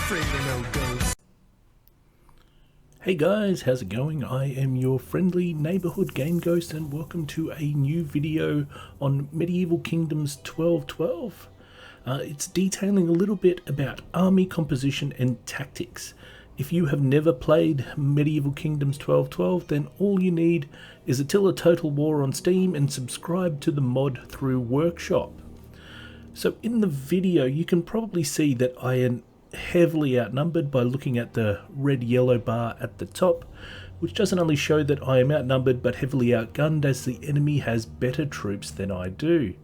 afraid of no ghosts. Hey guys, how's it going? I am your friendly neighborhood game ghost and welcome to a new video on Medieval Kingdoms 1212. It's detailing a little bit about army composition and tactics. If you have never played Medieval Kingdoms 1212, then all you need is Attila Total War on Steam and subscribe to the mod through Workshop. So in the video you can probably see that I am heavily outnumbered by looking at the red-yellow bar at the top, which doesn't only show that I am outnumbered but heavily outgunned, as the enemy has better troops than I do.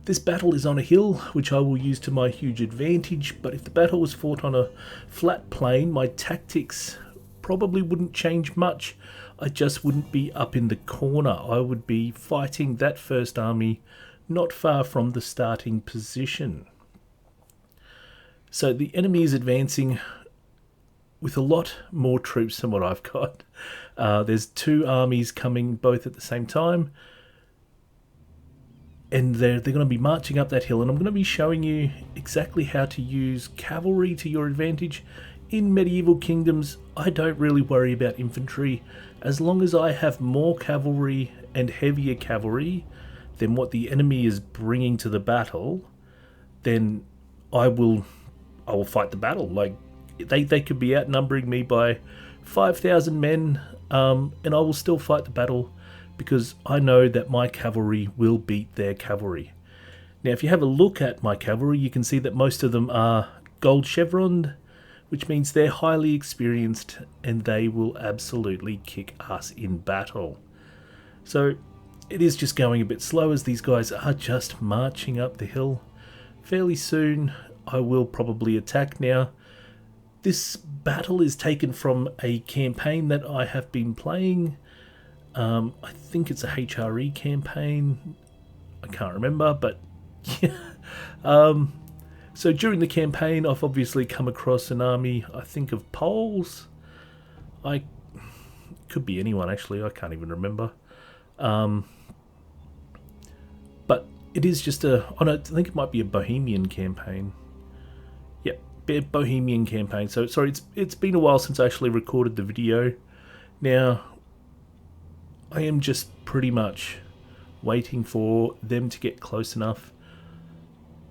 This battle is on a hill, which I will use to my huge advantage, but if the battle was fought on a flat plain, my tactics probably wouldn't change much. I just wouldn't be up in the corner. I would be fighting that first army not far from the starting position. So the enemy is advancing with a lot more troops than what I've got. There's two armies coming both at the same time, and they're going to be marching up that hill, and I'm going to be showing you exactly how to use cavalry to your advantage. In Medieval Kingdoms, I don't really worry about infantry. As long as I have more cavalry and heavier cavalry than what the enemy is bringing to the battle, then I will fight the battle. Like they could be outnumbering me by 5,000 men, and I will still fight the battle because I know that my cavalry will beat their cavalry. Now, if you have a look at my cavalry, you can see that most of them are gold chevroned, which means they're highly experienced and they will absolutely kick ass in battle. So it is just going a bit slow as these guys are just marching up the hill. Fairly soon I will probably attack. Now, this battle is taken from a campaign that I have been playing. I think it's a HRE campaign. I can't remember, but yeah. So during the campaign, I've obviously come across an army, I think of Poles. I could be anyone actually, I can't even remember. But it is just I think it might be a Bohemian campaign. Yep, Bohemian campaign. So sorry, it's been a while since I actually recorded the video. Now, I am just pretty much waiting for them to get close enough.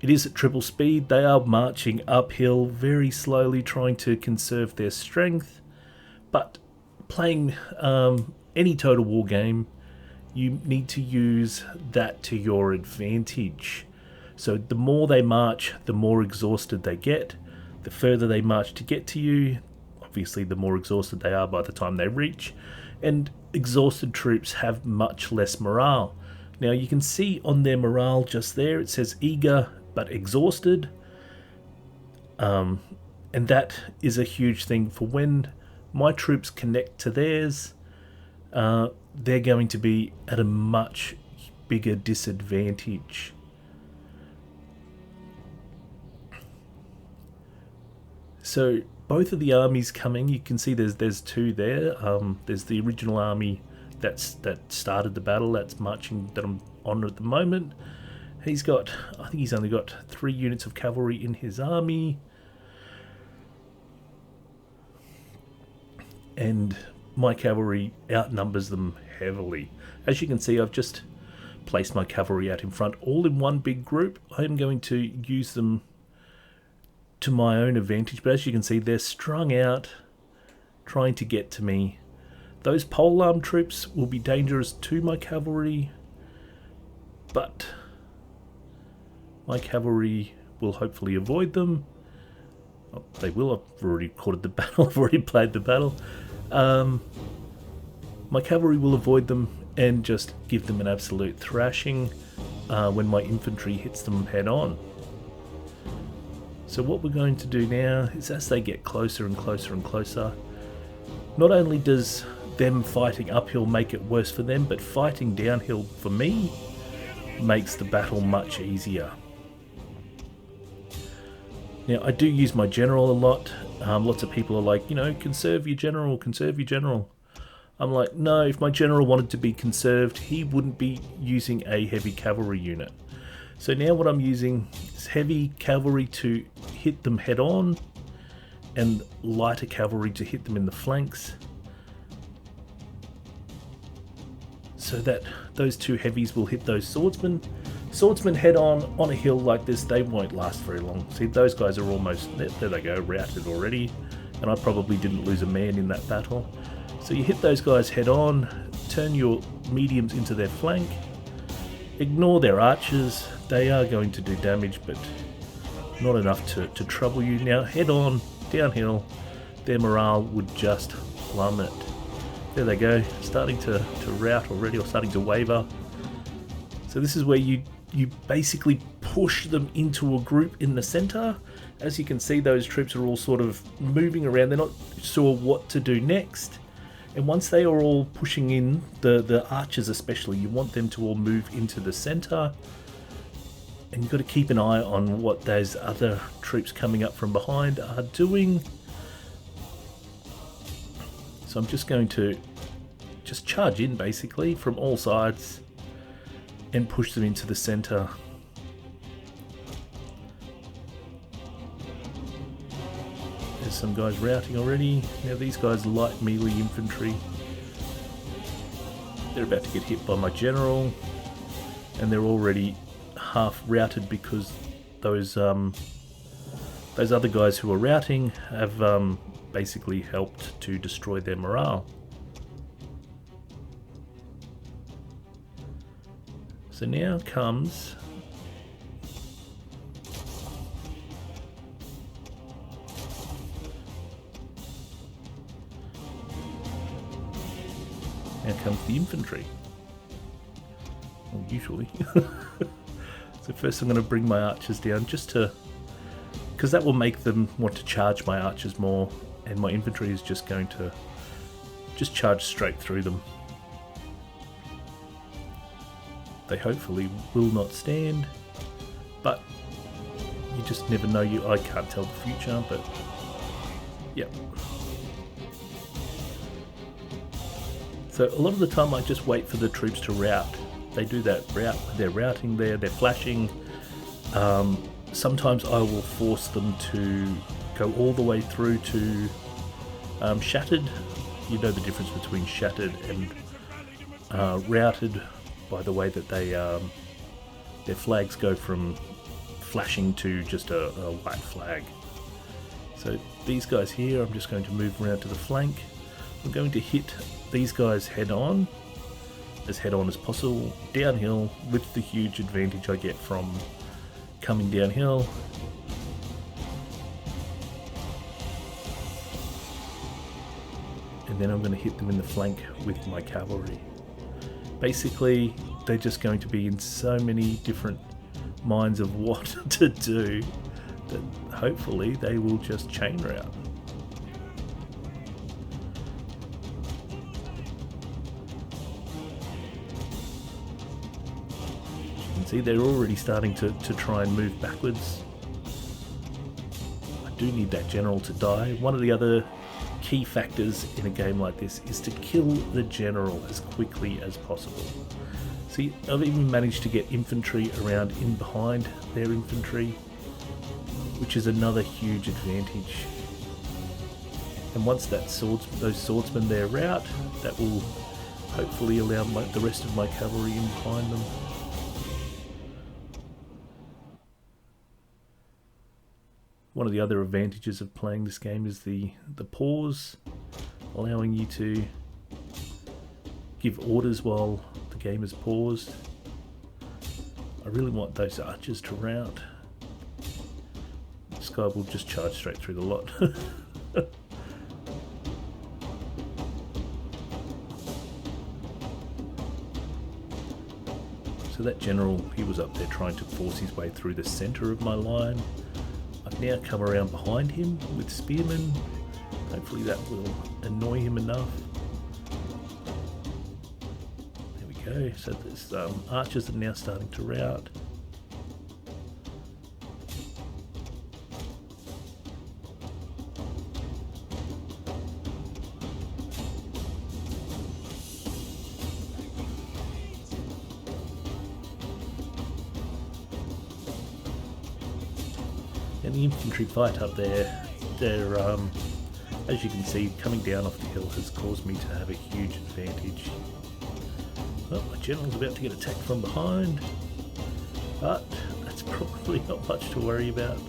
It is at triple speed. They are marching uphill very slowly, trying to conserve their strength. But playing any Total War game, you need to use that to your advantage. So the more they march, the more exhausted they get. The further they march to get to you, obviously the more exhausted they are by the time they reach. And exhausted troops have much less morale. Now you can see on their morale just there, it says eager but exhausted. And that is a huge thing for when my troops connect to theirs. They're going to be at a much bigger disadvantage. So both of the armies coming, you can see there's two there. There's the original army that started the battle, that's marching, that I'm on at the moment. I think he's only got 3 units of cavalry in his army. And my cavalry outnumbers them heavily. As you can see, I've just placed my cavalry out in front, all in one big group. I am going to use them to my own advantage, but as you can see, they're strung out, trying to get to me. Those polearm troops will be dangerous to my cavalry, but my cavalry will hopefully avoid them. Oh, they will. I've already recorded the battle. I've already played the battle. My cavalry will avoid them and just give them an absolute thrashing when my infantry hits them head on. So what we're going to do now is, as they get closer and closer and closer, not only does them fighting uphill make it worse for them, but fighting downhill for me makes the battle much easier. Now, I do use my general a lot. Lots of people are like, conserve your general, conserve your general. I'm like, no, if my general wanted to be conserved, he wouldn't be using a heavy cavalry unit. So now what I'm using is heavy cavalry to hit them head on, and lighter cavalry to hit them in the flanks, so that those two heavies will hit those swordsmen. Swordsmen head on a hill like this, they won't last very long. See, those guys are almost, there they go, routed already, and I probably didn't lose a man in that battle. So you hit those guys head on, turn your mediums into their flank, ignore their archers, they are going to do damage, but not enough to trouble you. Now head on, downhill, their morale would just plummet. There they go, starting to rout already, or starting to waver. So this is where you basically push them into a group in the center. As you can see, those troops are all sort of moving around, they're not sure what to do next. And once they are all pushing in, the archers especially, you want them to all move into the center. And you've got to keep an eye on what those other troops coming up from behind are doing. So I'm just going to just charge in basically from all sides and push them into the center. There's some guys routing already. Now these guys light melee infantry. They're about to get hit by my general, and they're already half routed because those other guys who are routing have basically helped to destroy their morale. So now comes the infantry. Well, usually. So first I'm going to bring my archers down just to, because that will make them want to charge my archers more, and my infantry is just going to just charge straight through them. They hopefully will not stand, but you just never know. I can't tell the future, but yep. So a lot of the time I just wait for the troops to rout. They do that rout, they're routing there, they're flashing. Sometimes I will force them to go all the way through to shattered. You know the difference between shattered and routed by the way that they their flags go from flashing to just a white flag. So these guys here, I'm just going to move around to the flank. I'm going to hit these guys head on as possible, downhill, with the huge advantage I get from coming downhill. And then I'm going to hit them in the flank with my cavalry. Basically, they're just going to be in so many different minds of what to do that hopefully they will just chain rout. See, they're already starting to try and move backwards. I do need that general to die. One of the other key factors in a game like this is to kill the general as quickly as possible. See, I've even managed to get infantry around in behind their infantry, which is another huge advantage. And once those swordsmen there rout, that will hopefully allow the rest of my cavalry in behind them. One of the other advantages of playing this game is the pause, allowing you to give orders while the game is paused. I really want those archers to rout. This guy will just charge straight through the lot. So that general, he was up there trying to force his way through the center of my line. I've now come around behind him with spearmen. Hopefully that will annoy him enough. There we go. So there's archers are now starting to rout. And the infantry fight up there, they're, as you can see, coming down off the hill has caused me to have a huge advantage. Well, my general's about to get attacked from behind, but that's probably not much to worry about.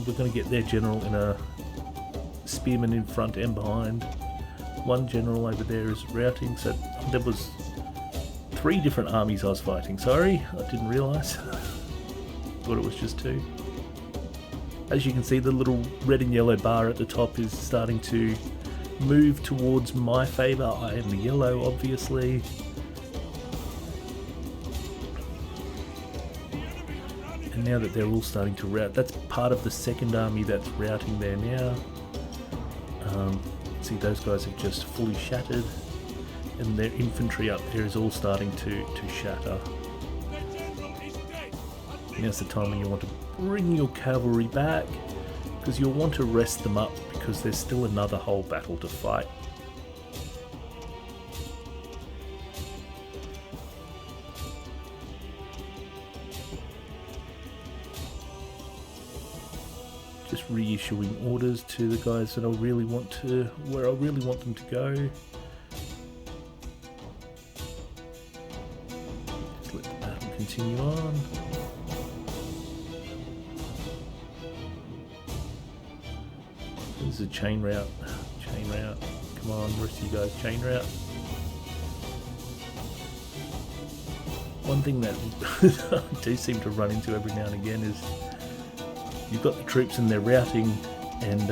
We're going to get their general in a spearman in front and behind. One general over there is routing, so there was 3 different armies I was fighting. Sorry, I didn't realise. Thought it was just 2. As you can see, the little red and yellow bar at the top is starting to move towards my favour. I am the yellow, obviously. And now that they're all starting to rout, that's part of the second army that's routing there now. See, those guys have just fully shattered, and their infantry up there is all starting to shatter. Now's the time when you want to bring your cavalry back, because you'll want to rest them up, because there's still another whole battle to fight. Just reissuing orders to the guys that I really want to, where I really want them to go. Just let the battle continue on. This is a chain route. Chain route. Come on, rest of you guys, chain route. One thing that I do seem to run into every now and again is you've got the troops and they're routing, and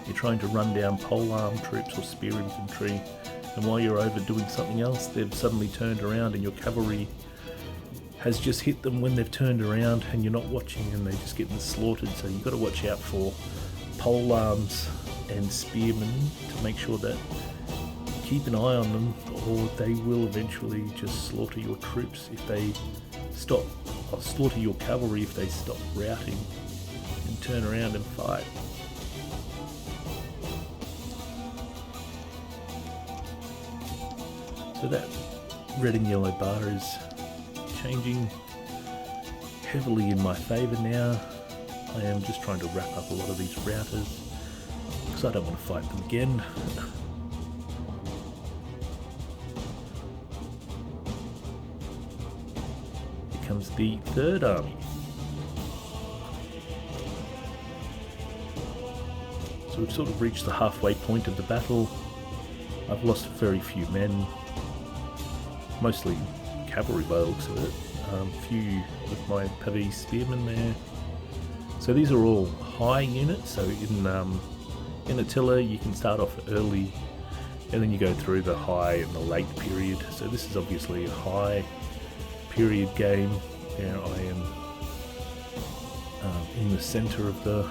you're trying to run down polearm troops or spear infantry, and while you're over doing something else, they've suddenly turned around and your cavalry has just hit them when they've turned around, and you're not watching and they're just getting slaughtered. So you've got to watch out for polearms and spearmen to make sure that you keep an eye on them, or they will eventually just slaughter your troops if they stop, or slaughter your cavalry if they stop routing and turn around and fight. So that red and yellow bar is changing heavily in my favour now. I am just trying to wrap up a lot of these routers because I don't want to fight them again. Here comes the third army. So we've sort of reached the halfway point of the battle. I've lost very few men, mostly cavalry by the looks of it. Few with my Pavese spearmen there. So these are all high units. So in Attila you can start off early and then you go through the high and the late period. So this is obviously a high period game. There I am in the centre of the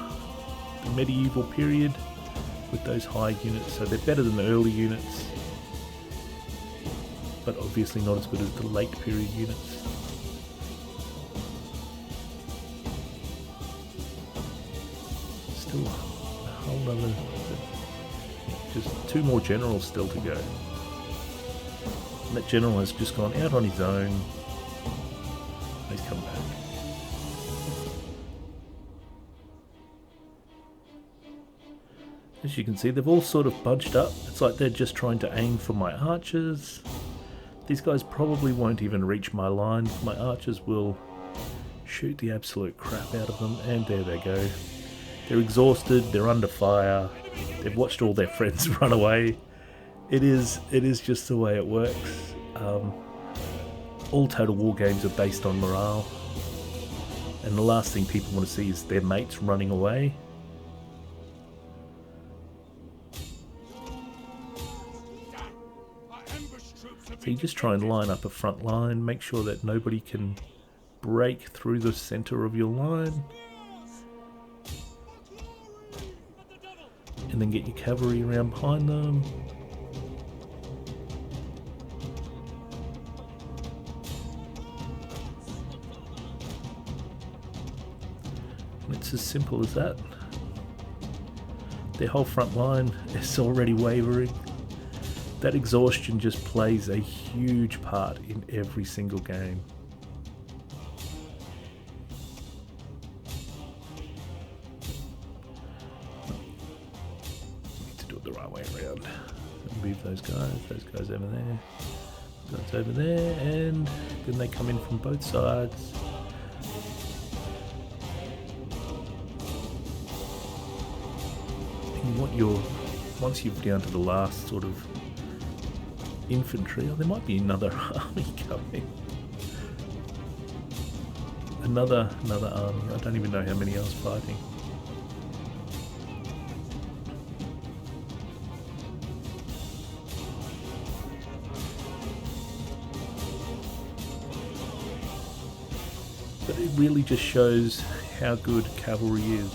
medieval period with those high units. So they're better than the early units, but obviously not as good as the late period units. Still a whole other, just 2 more generals still to go. And that general has just gone out on his own. He's come back. As you can see, they've all sort of bunched up. It's like they're just trying to aim for my archers. These guys probably won't even reach my line. My archers will shoot the absolute crap out of them, and there they go. They're exhausted, they're under fire, they've watched all their friends run away. It is just the way it works. All Total War games are based on morale, and the last thing people want to see is their mates running away. So you just try and line up a front line, make sure that nobody can break through the centre of your line, and then get your cavalry around behind them. And it's as simple as that. Their whole front line is already wavering. That exhaustion just plays a huge part in every single game. around. Move those guys over there, guys over there, and then they come in from both sides. And what you're, once you're down to the last sort of infantry, oh, there might be another army coming. Another army. I don't even know how many I was fighting. But it really just shows how good cavalry is.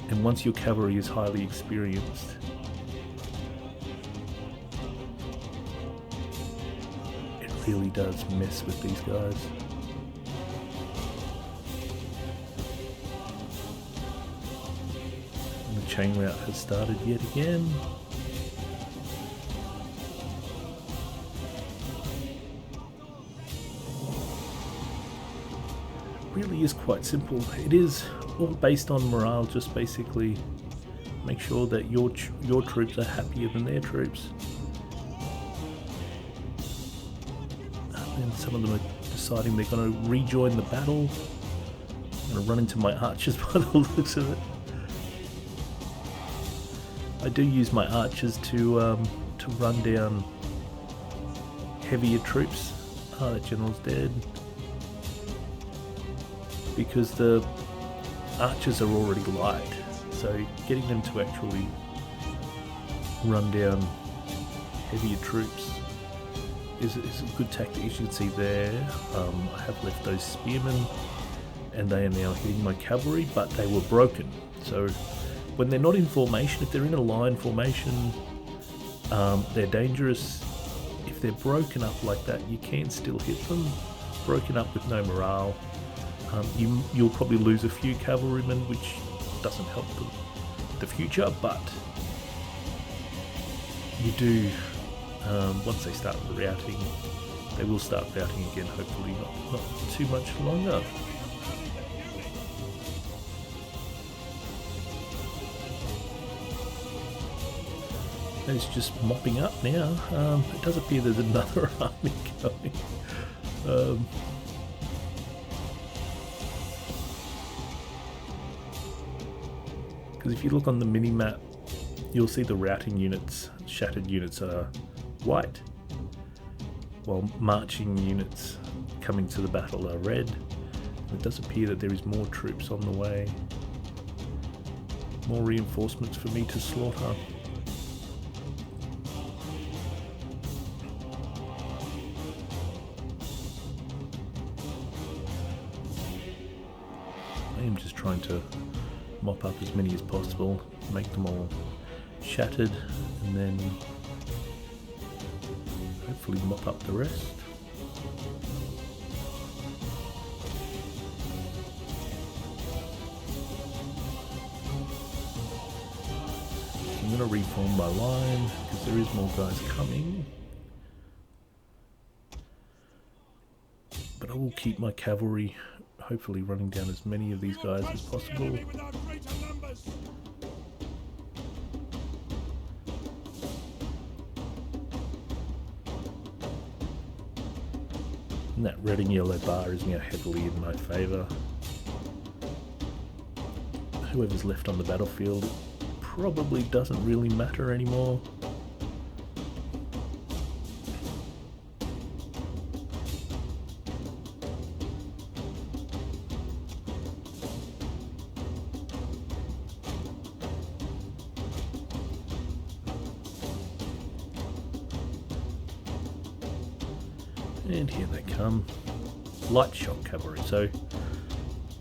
And once your cavalry is highly experienced, it really does mess with these guys. And the chain route has started yet again. Really is quite simple. It is all based on morale. Just basically make sure that your troops are happier than their troops. And some of them are deciding they're going to rejoin the battle. I'm going to run into my archers by the looks of it. I do use my archers to run down heavier troops. Oh, that general's dead. Because the archers are already light, so getting them to actually run down heavier troops is a good tactic. You should see there, I have left those spearmen and they are now hitting my cavalry, but they were broken. So when they're not in formation, if they're in a line formation, they're dangerous. If they're broken up like that, you can still hit them. Broken up with no morale. You'll probably lose a few cavalrymen, which doesn't help the future, but you do, once they start routing, they will start routing again, hopefully not too much longer. And it's just mopping up now. It does appear there's another army coming. Because if you look on the mini-map, you'll see the routing units, shattered units are white, while marching units coming to the battle are red. It does appear that there is more troops on the way, more reinforcements for me to slaughter. I am just trying to mop up as many as possible, make them all shattered, and then hopefully mop up the rest. I'm going to reform my line because there is more guys coming, but I will keep my cavalry hopefully running down as many of these guys as possible. And that red and yellow bar is now heavily in my favour. Whoever's left on the battlefield probably doesn't really matter anymore. And here they come. Light shock cavalry. So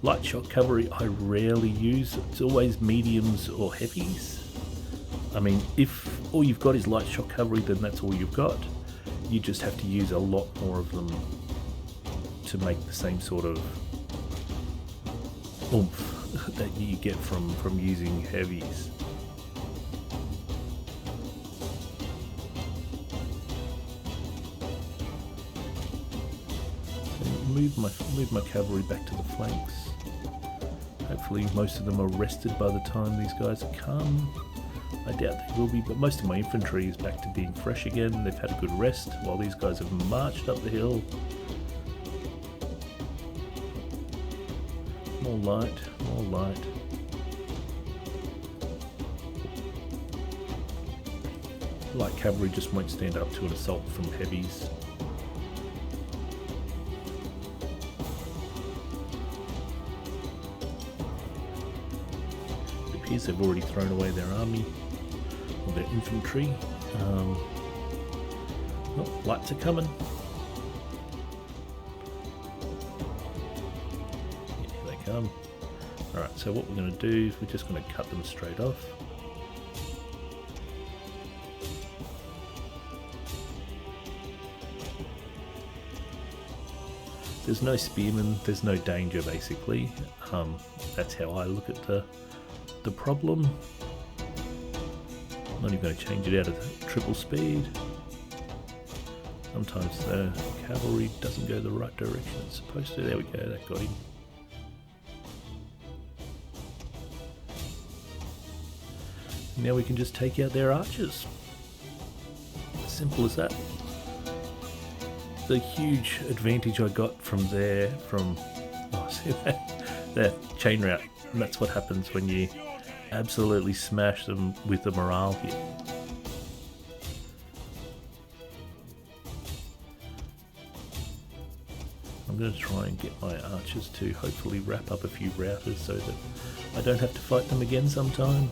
light shock cavalry I rarely use. It's always mediums or heavies. I mean, if all you've got is light shock cavalry, then that's all you've got. You just have to use a lot more of them to make the same sort of oomph that you get from using heavies. Move my cavalry back to the flanks. Hopefully most of them are rested by the time these guys come. I doubt they will be, but most of my infantry is back to being fresh again. They've had a good rest while these guys have marched up the hill. More light, more light. Light cavalry just won't stand up to an assault from heavies. It appears they've already thrown away their army, or their infantry. Oh, lights are coming. Yeah, here they come. Alright, so what we're going to do is we're just going to cut them straight off. There's no spearmen, there's no danger basically. That's how I look at the problem. I'm not even going to change it out of triple speed. Sometimes the cavalry doesn't go the right direction it's supposed to. There we go, that got him. Now we can just take out their archers. Simple as that. The huge advantage I got from there, see that chain route, and that's what happens when you absolutely smash them with the morale hit. I'm going to try and get my archers to hopefully wrap up a few routers so that I don't have to fight them again sometime.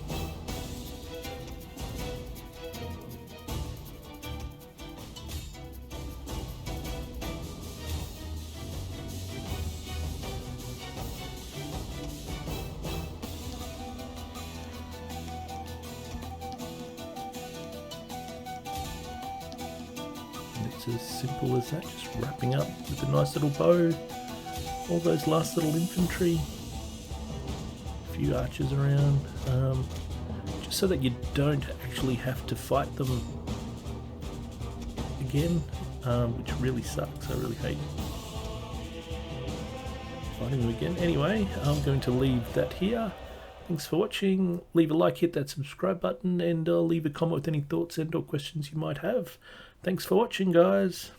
It's as simple as that, just wrapping up with a nice little bow, all those last little infantry, a few archers around, just so that you don't actually have to fight them again, which really sucks. I really hate fighting them again. Anyway, I'm going to leave that here. Thanks for watching. Leave a like, hit that subscribe button, and leave a comment with any thoughts and or questions you might have. Thanks for watching, guys.